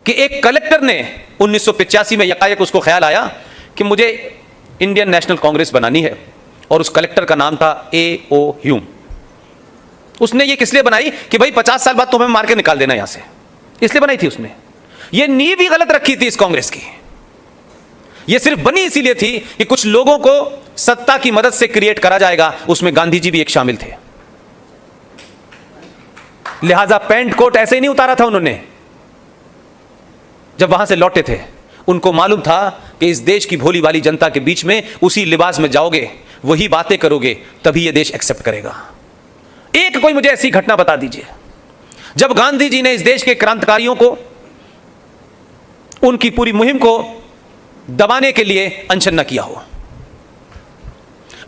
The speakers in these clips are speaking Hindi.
कि एक कलेक्टर ने 1985 में यकायक उसको ख्याल आया कि मुझे इंडियन नेशनल कांग्रेस बनानी है, और उस कलेक्टर का नाम था A.O. ह्यूम। उसने ये किस लिए बनाई कि भाई 50 साल बाद तुम्हें मार के निकाल देना यहां से, इसलिए बनाई थी उसने। ये नींव भी गलत रखी थी इस कांग्रेस की। ये सिर्फ बनी इसीलिए थी कि कुछ लोगों को सत्ता की मदद से क्रिएट करा जाएगा, उसमें गांधी जी भी एक शामिल थे। लिहाजा पैंट कोट ऐसे ही नहीं उतारा था उन्होंने। जब वहां से लौटे थे उनको मालूम था कि इस देश की भोली भाली जनता के बीच में उसी लिबास में जाओगे, वही बातें करोगे, तभी यह देश एक्सेप्ट करेगा। एक कोई मुझे ऐसी घटना बता दीजिए जब गांधी जी ने इस देश के क्रांतिकारियों को, उनकी पूरी मुहिम को दबाने के लिए अनशन न किया हो।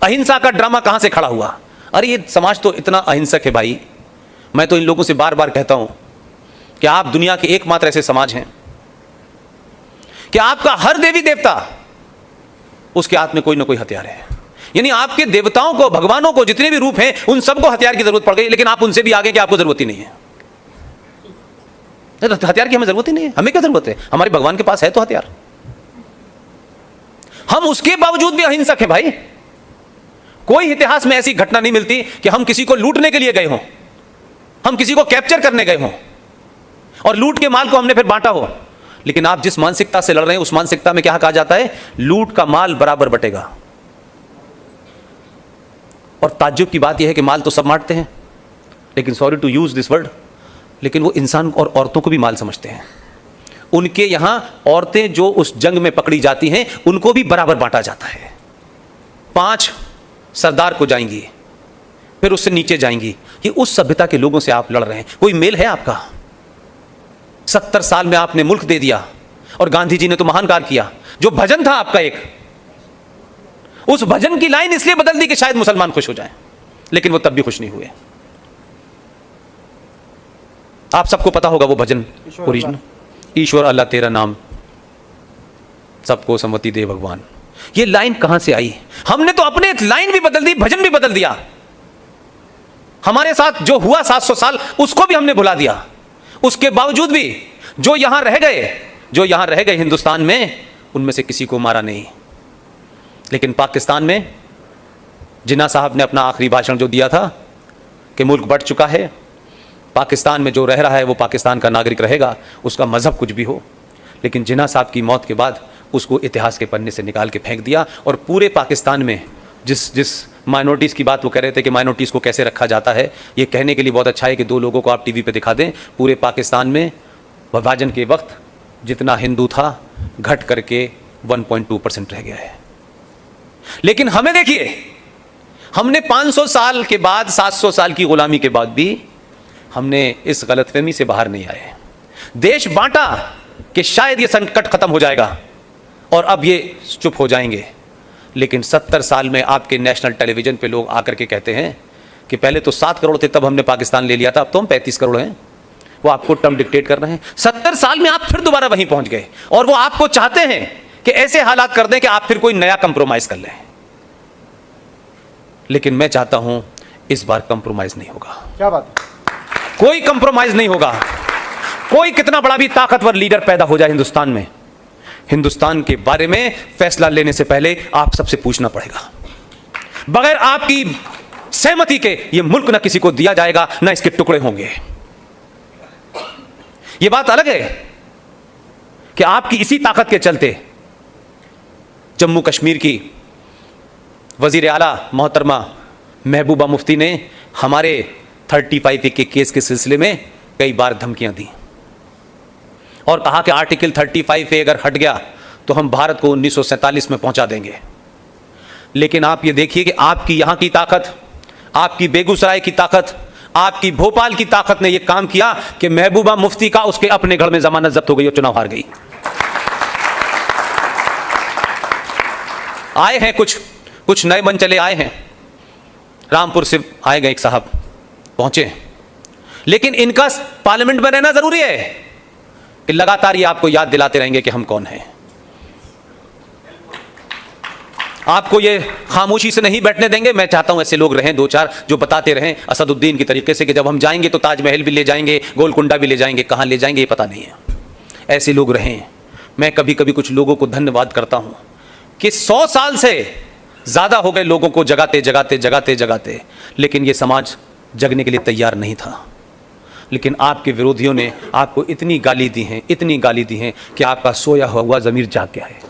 अहिंसा का ड्रामा कहां से खड़ा हुआ? अरे ये समाज तो इतना अहिंसक है भाई। मैं तो इन लोगों से बार बार कहता हूं कि आप दुनिया के एकमात्र ऐसे समाज हैं कि आपका हर देवी देवता, उसके हाथ में कोई ना कोई हथियार है। यानी आपके देवताओं को, भगवानों को, जितने भी रूप हैं, उन सबको हथियार की जरूरत पड़ गई, लेकिन आप उनसे भी आगे कि आपको जरूरत ही नहीं है। हथियार की हमें जरूरत ही नहीं है। हमें क्या जरूरत है? हमारे भगवान के पास है तो हथियार। हम उसके बावजूद भी अहिंसक हैं भाई। कोई इतिहास में ऐसी घटना नहीं मिलती कि हम किसी को लूटने के लिए गए हों, हम किसी को कैप्चर करने गए हों और लूट के माल को हमने फिर बांटा हो। लेकिन आप जिस मानसिकता से लड़ रहे हैं, उस मानसिकता में क्या कहा जाता है? लूट का माल बराबर बटेगा। और ताज्जुब की बात यह है कि माल तो सब बांटते हैं, लेकिन sorry to use this word, लेकिन वो इंसान और औरतों को भी माल समझते हैं। उनके यहां औरतें जो उस जंग में पकड़ी जाती हैं, उनको भी बराबर बांटा जाता है। 5 सरदार को जाएंगी, फिर उससे नीचे जाएंगी। ये उस सभ्यता के लोगों से आप लड़ रहे हैं। कोई मेल है आपका? 70 साल में आपने मुल्क दे दिया, और गांधी जी ने तो महान कार्य किया। जो भजन था आपका एक, उस भजन की लाइन इसलिए बदल दी कि शायद मुसलमान खुश हो जाएं, लेकिन वो तब भी खुश नहीं हुए। आप सबको पता होगा वो भजन ओरिजिनल, ईश्वर अल्लाह तेरा नाम, सबको सम्मति दे भगवान। ये लाइन कहां से आई? हमने तो अपने लाइन भी बदल दी, भजन भी बदल दिया। हमारे साथ जो हुआ 700 साल, उसको भी हमने भुला दिया। उसके बावजूद भी जो यहां रह गए हिंदुस्तान में, उनमें से किसी को मारा नहीं। लेकिन पाकिस्तान में जिन्ना साहब ने अपना आखिरी भाषण जो दिया था कि मुल्क बढ़ चुका है, पाकिस्तान में जो रह रहा है वो पाकिस्तान का नागरिक रहेगा, उसका मजहब कुछ भी हो। लेकिन जिन्ना साहब की मौत के बाद उसको इतिहास के पन्ने से निकाल के फेंक दिया। और पूरे पाकिस्तान में जिस माइनॉरिटीज़ की बात वो कह रहे थे कि माइनॉरिटीज़ को कैसे रखा जाता है, ये कहने के लिए बहुत अच्छा है कि 2 लोगों को आप टीवी पे दिखा दें। पूरे पाकिस्तान में विभाजन के वक्त जितना हिंदू था, घट करके 1.2% रह गया है। लेकिन हमें देखिए, हमने 500 साल के बाद, 700 साल की गुलामी के बाद भी हमने इस गलतफहमी से बाहर नहीं आए। देश बांटा कि शायद ये संकट खत्म हो जाएगा और अब ये चुप हो जाएंगे। लेकिन 70 साल में आपके नेशनल टेलीविजन पे लोग आकर के कहते हैं कि पहले तो 7 करोड़ थे तब हमने पाकिस्तान ले लिया था, अब तो हम 35 करोड़ हैं। वो आपको टर्म डिक्टेट कर रहे हैं। 70 साल में आप फिर दोबारा वहीं पहुंच गए, और वो आपको चाहते हैं कि ऐसे हालात कर दें कि आप फिर कोई नया कंप्रोमाइज कर लें। लेकिन मैं चाहता हूं इस बार कंप्रोमाइज नहीं होगा। क्या बात है? कोई कंप्रोमाइज नहीं होगा। कोई कितना बड़ा भी ताकतवर लीडर पैदा हो जाए हिंदुस्तान में, हिंदुस्तान के बारे में फैसला लेने से पहले आप सबसे पूछना पड़ेगा। बगैर आपकी सहमति के यह मुल्क ना किसी को दिया जाएगा, ना इसके टुकड़े होंगे। यह बात अलग है कि आपकी इसी ताकत के चलते जम्मू कश्मीर की वजीर आला मोहतरमा महबूबा मुफ्ती ने हमारे 35A के केस के सिलसिले में कई बार धमकियां दी और कहा कि आर्टिकल 35A अगर हट गया तो हम भारत को 1947 में पहुंचा देंगे। लेकिन आप ये देखिए कि आपकी यहां की ताकत, आपकी बेगूसराय की ताकत, आपकी भोपाल की ताकत ने यह काम किया कि महबूबा मुफ्ती का उसके अपने घर में जमानत जब्त हो गई और चुनाव हार गई। आए हैं कुछ नए मन चले आए हैं, रामपुर से आए गए एक साहब पहुंचे, लेकिन इनका पार्लियामेंट में रहना जरूरी है कि लगातार ये आपको याद दिलाते रहेंगे कि हम कौन हैं। आपको ये खामोशी से नहीं बैठने देंगे। मैं चाहता हूं ऐसे लोग रहें 2-4 जो बताते रहें असदुद्दीन की तरीके से कि जब हम जाएंगे तो ताजमहल भी ले जाएंगे, गोलकुंडा भी ले जाएंगे। कहां ले जाएंगे ये पता नहीं है। ऐसे लोग रहें। मैं कभी कभी कुछ लोगों को धन्यवाद करता हूं कि 100 साल से ज़्यादा हो गए लोगों को जगाते जगाते जगाते जगाते, लेकिन ये समाज जगने के लिए तैयार नहीं था। लेकिन आपके विरोधियों ने आपको इतनी गाली दी हैं, इतनी गाली दी हैं कि आपका सोया हुआ ज़मीर जाग गया है।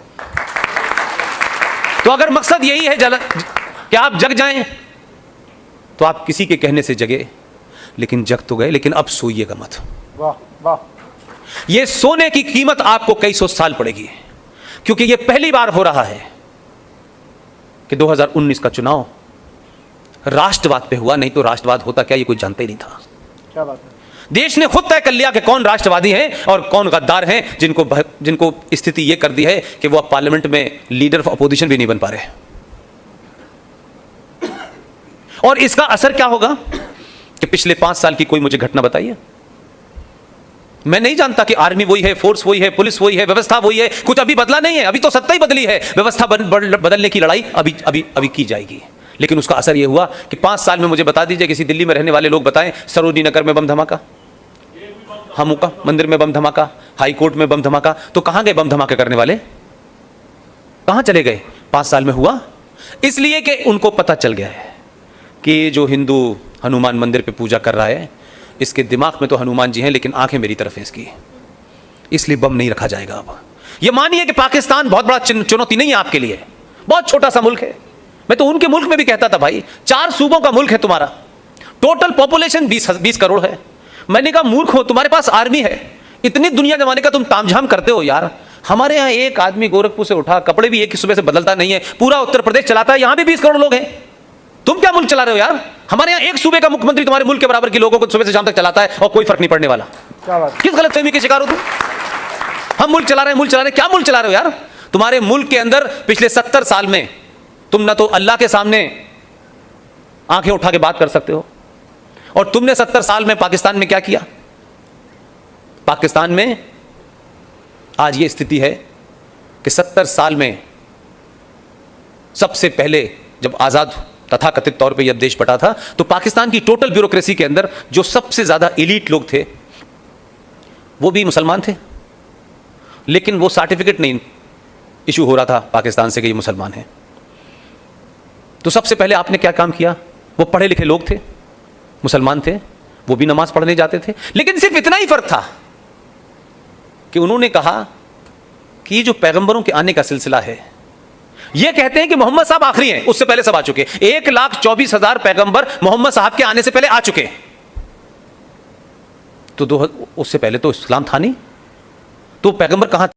तो अगर मकसद यही है कि आप जग जाएं, तो आप किसी के कहने से जगे, लेकिन जग तो गए, लेकिन अब सोइएगा मत। वाह वाह। ये सोने की कीमत आपको कई सौ साल पड़ेगी, क्योंकि ये पहली बार हो रहा है कि 2019 का चुनाव राष्ट्रवाद पे हुआ। नहीं तो राष्ट्रवाद होता क्या, ये कोई जानता ही नहीं था। क्या बात है। देश ने खुद तय कर लिया कि कौन राष्ट्रवादी हैं और कौन गद्दार हैं, जिनको स्थिति यह कर दी है कि वो अब पार्लियामेंट में लीडर ऑफ अपोजिशन भी नहीं बन पा रहे। और इसका असर क्या होगा कि पिछले 5 साल की कोई मुझे घटना बताइए। मैं नहीं जानता कि आर्मी वही है, फोर्स वही है, पुलिस वही है, व्यवस्था वही है, कुछ अभी बदला नहीं है। अभी तो सत्ता ही बदली है, व्यवस्था बदलने की लड़ाई अभी की जाएगी। लेकिन उसका असर यह हुआ कि 5 साल में मुझे बता दीजिए, किसी दिल्ली में रहने वाले लोग बताएं, सरोजनी नगर में बम धमाका, हमूका मंदिर में बम धमाका, हाई कोर्ट में बम धमाका, तो कहां गए बम धमाका करने वाले? कहां चले गए? 5 साल में हुआ इसलिए कि उनको पता चल गया है कि जो हिंदू हनुमान मंदिर पे पूजा कर रहा है, इसके दिमाग में तो हनुमान जी हैं, लेकिन आंखें मेरी तरफ हैं इसकी, इसलिए बम नहीं रखा जाएगा। अब ये मानिए कि पाकिस्तान बहुत बड़ा चुनौती नहीं है आपके लिए, बहुत छोटा सा मुल्क है। मैं तो उनके मुल्क में भी कहता था, भाई 4 सूबों का मुल्क है तुम्हारा, टोटल पॉपुलेशन 20 करोड़ है। मैंने कहा मूर्ख हो, तुम्हारे पास आर्मी है, इतनी दुनिया जमाने का तुम तामझाम करते हो यार। हमारे यहाँ एक आदमी गोरखपुर से उठा, कपड़े भी एक ही सुबह से बदलता नहीं है, पूरा उत्तर प्रदेश चलाता है, यहाँ भी 20 करोड़ लोग हैं। तुम क्या मुल्क चला रहे हो यार? हमारे यहाँ एक सूबे का मुख्यमंत्री तुम्हारे मुल्क के बराबर के लोगों को सुबह से शाम तक चलाता है और कोई फर्क नहीं पड़ने वाला। क्या बात। किस गलतफहमी के शिकार हो तुम? हम मुल्क चला रहे हैं, मुल्क चला रहे हैं, क्या मुल्क चला रहे हो यार? तुम्हारे मुल्क के अंदर पिछले 70 साल में तुम ना तो अल्लाह के सामने आंखें उठा के बात कर सकते हो, और तुमने 70 साल में पाकिस्तान में क्या किया? पाकिस्तान में आज ये स्थिति है कि 70 साल में सबसे पहले जब आजाद तथाकथित तौर पे यह देश बटा था, तो पाकिस्तान की टोटल ब्यूरोक्रेसी के अंदर जो सबसे ज्यादा एलीट लोग थे वो भी मुसलमान थे, लेकिन वो सर्टिफिकेट नहीं इशू हो रहा था पाकिस्तान से कि ये मुसलमान हैं। तो सबसे पहले आपने क्या काम किया? वो पढ़े लिखे लोग थे, मुसलमान थे, वो भी नमाज पढ़ने जाते थे, लेकिन सिर्फ इतना ही फर्क था कि उन्होंने कहा कि जो पैगंबरों के आने का सिलसिला है, ये कहते हैं कि मोहम्मद साहब आखिरी हैं, उससे पहले सब आ चुके। 1,24,000 पैगंबर मोहम्मद साहब के आने से पहले आ चुके। तो उससे पहले तो इस्लाम था नहीं, तो पैगंबर कहां